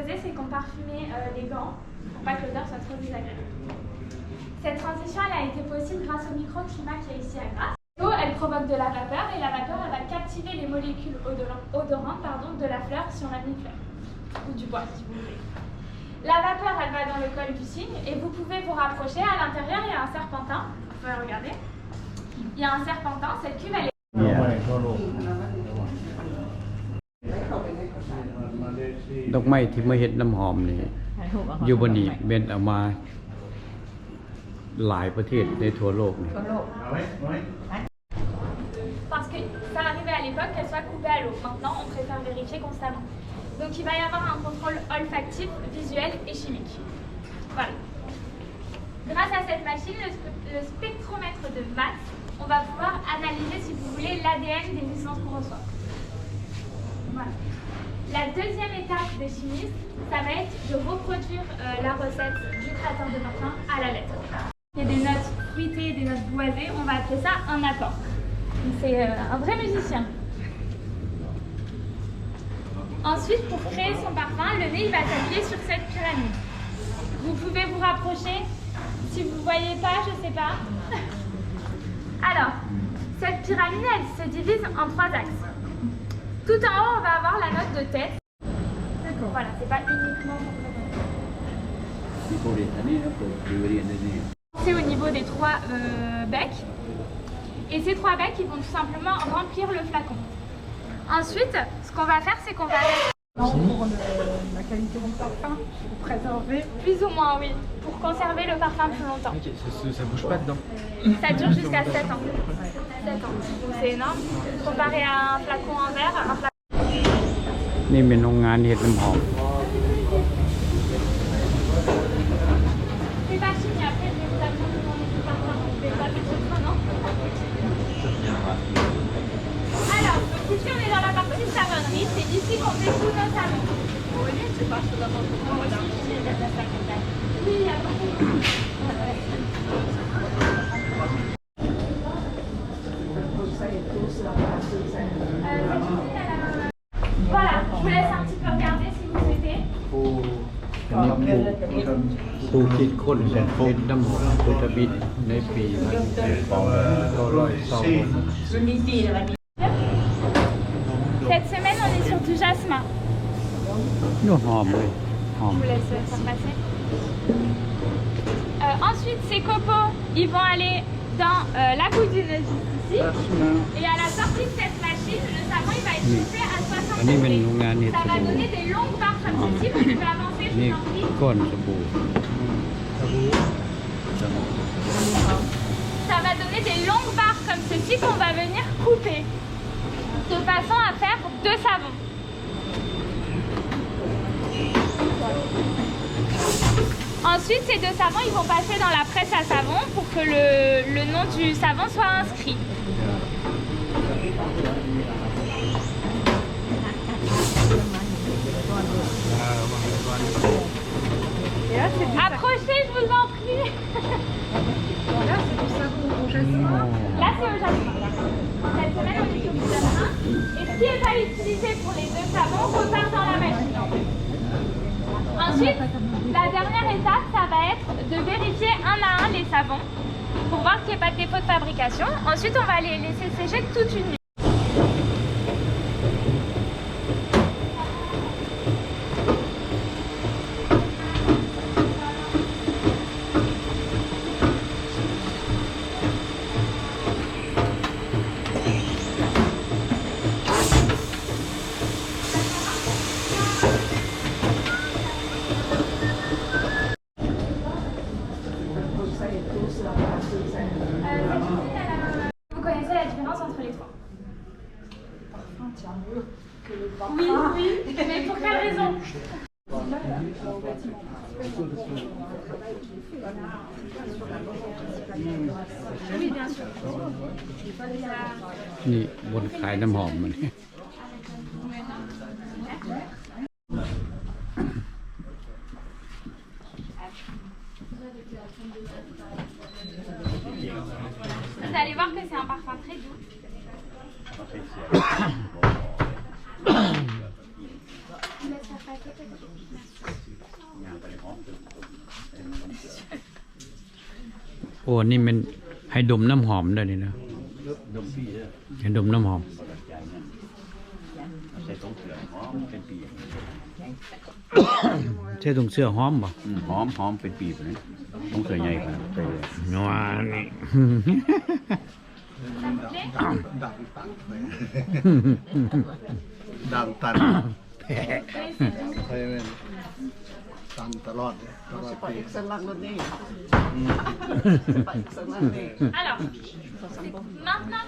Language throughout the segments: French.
faisait, c'est qu'on parfumait les gants pour pas que l'odeur soit trop désagréable. Cette transition elle a été possible grâce au microclimat qui est ici à Grasse. L'eau, elle provoque de la vapeur et la vapeur, elle va captiver les molécules odorantes de la fleur si on a mis une fleur, ou du bois si vous voulez. La vapeur, elle va dans le col du cygne et vous pouvez vous rapprocher. À l'intérieur, il y a un serpentin. Vous pouvez regarder. Il y a un serpentin. Cette cuve, elle est... ดอกไม้ที่มาเฮ็ดน้ำหอมนี่อยู่บนนี้เป็นเอามาหลายประเทศในทั่วโลกนี่ Parce que ça arrivait à l'époque qu'elle soit coupée à l'eau. Maintenant, on préfère vérifier constamment. Donc il va y avoir un contrôle olfactif, visuel et chimique. Voilà. Grâce à cette machine, le spectromètre de masse, on va pouvoir analyser, si vous voulez, l'ADN des essences qu'on reçoit. Voilà. La deuxième étape des chimistes, ça va être de reproduire la recette du créateur de parfum à la lettre. Il y a des notes fruitées, des notes boisées, on va appeler ça un accord. C'est un vrai musicien. Ensuite, pour créer son parfum, le nez il va s'appuyer sur cette pyramide. Vous pouvez vous rapprocher. Si vous ne voyez pas, je ne sais pas. Alors, cette pyramide, elle se divise en 3 axes. Tout en haut, on va avoir la note de tête. D'accord. Voilà, c'est pas uniquement pour c'est au niveau des 3 becs. Et ces 3 becs, ils vont tout simplement remplir le flacon. Ensuite, ce qu'on va faire, c'est qu'on va... Pour la qualité du parfum, pour préserver. Plus ou moins, oui. Pour conserver le parfum plus longtemps. Ok, ça bouge pas dedans. Ça dure jusqu'à 7 ans. 7 ans. C'est énorme. Comparé à un flacon en verre, un flacon... นี่เป็นโรงงานเฮ็ดน้ำหอม C'est pas fini, après je vais vous apprendre comment on fait le parfum. Je vais pas tout de suite maintenant. Alors, donc ici on est dans la partie savonnerie, c'est ici qu'on fait tous nos savons. Oui, c'est pas ça d'abord. Oui, il y a beaucoup. Voilà, je vous laisse un petit peu regarder si vous souhaitez. อันนี้ผู้คิดค้นเฮ็ดน้ำหอมพุทธบิดในปีCette semaine, on est sur du jasmin. นู่นหอมเลยหอม Je vous laisse faire passer. Ensuite, ces copeaux, ils vont aller dans la boudineuse ici. Et à la sortie de cette machine, le savon il va être chauffé à 60 อันนี้เป็น degrés. โรงงานเฮ็ด Ça ส va บู่ donner des longues barres comme ceci. Vous pouvez avancer, je นี่ vous en prie. ก้อนสบู่ Ça va donner des longues barres comme ceci qu'on va venir couper. De façon à faire 2 savons. Ensuite, ces 2 savons, ils vont passer dans la presse à savon pour que le nom du savon soit inscrit. Approchez, je vous en prie. Là, c'est du savon au jasmin. Là, c'est au jasmin. Cette semaine, on est sur du jasmin. Et ce qui n'est pas utilisé pour les 2 savons repart dans la machine. Ensuite, la dernière étape, ça va être de vérifier un à un les savons pour voir qu'il n'y ait pas de défaut de fabrication. Ensuite, on va les laisser sécher toute une nuit. Vous connaissez la différence entre les 3? Parfum tient mieux que le parfum. Oui, oui, mais pour quelle raison? Oui, bien sûr. นี่บนขายน้ำหอมมัน Vous allez voir que c'est un parfum très doux. Je vous laisse faire passer, peut-être. Merci. โอ้นี่มันให้ดมน้ำหอมได้นี่นะ ดมปีเลย ให้ดมน้ำหอม ใส่ตรงเสือหอมเป็นปี ใช่ตรงเสื้อหอมบ่ หอมหอมเป็นปีไปเลยต้องเสือใหญ่กว่าใส่เลย นัวนี่ ดังตัน Oui, c'est bon. เคยเป็นตันตลอดเลยตลอดปี Alors, maintenant.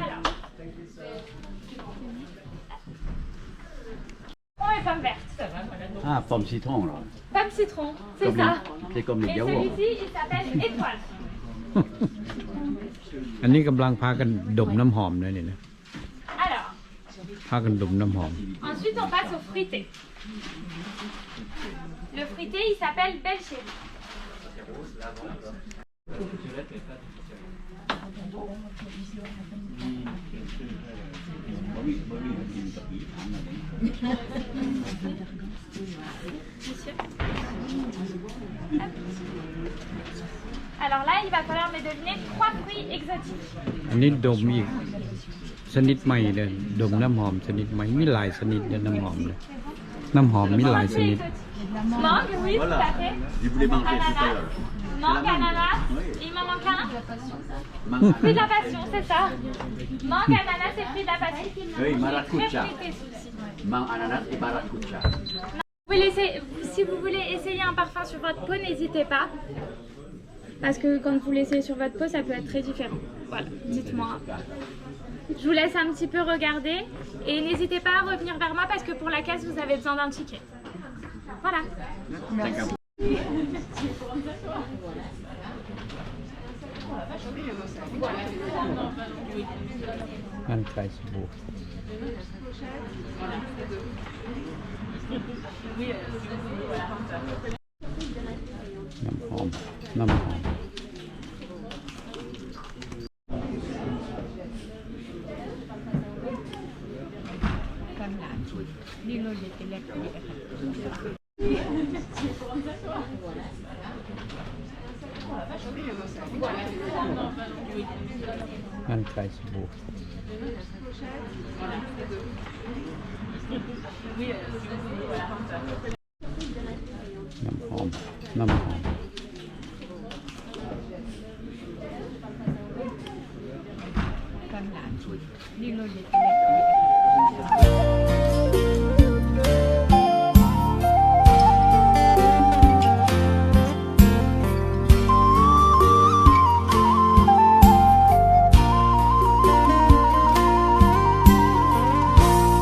Alors. Pomme et pomme verte. ปอมซีท่องเหรอ Pomme citron, c'est ça. C'est comme les Et yaourts. celui-ci, il s'appelle étoile. อันนี้กำลังพากันดมน้ำหอมเลยนี่นะ Alors, พากันดมน้ำหอม ensuite on passe au fruité. Le fruité, il s'appelle Belcher. Alors là, il va falloir me deviner 3 fruits exotiques. อันนี้ดมอีกชนิดใหม่เลยดมน้ำหอมชนิดใหม่มีหลายชนิดเลยน้ำหอมเลยน้ำหอมมีหลายช Fruits นิด exotiques. Mangue, oui, tout à fait. Je voulais manger tout à Ananas. l'heure. Mangue, ananas. Il m'en manque un. Fruit de la passion, c'est ça. Mangue, ananas et fruit de la passion. Oui, Très maracuja. fruité, celui-ci. Ananas et maracuja. Si vous voulez essayer un parfum sur votre peau, n'hésitez pas. Parce que quand vous l'essayez sur votre peau, ça peut être très différent. Voilà, dites-moi. Je vous laisse un petit peu regarder et n'hésitez pas à revenir vers moi parce que pour la caisse, vous avez besoin d'un ticket. Voilà.นั่นใส่สบู่น้ำหอมน้ำหอม นี่เราอยากจะเล็กนี่นะคะ นั่นใส่สบู่น้ำหอมน้ำหอม กันหลานนี่เราอยากจะ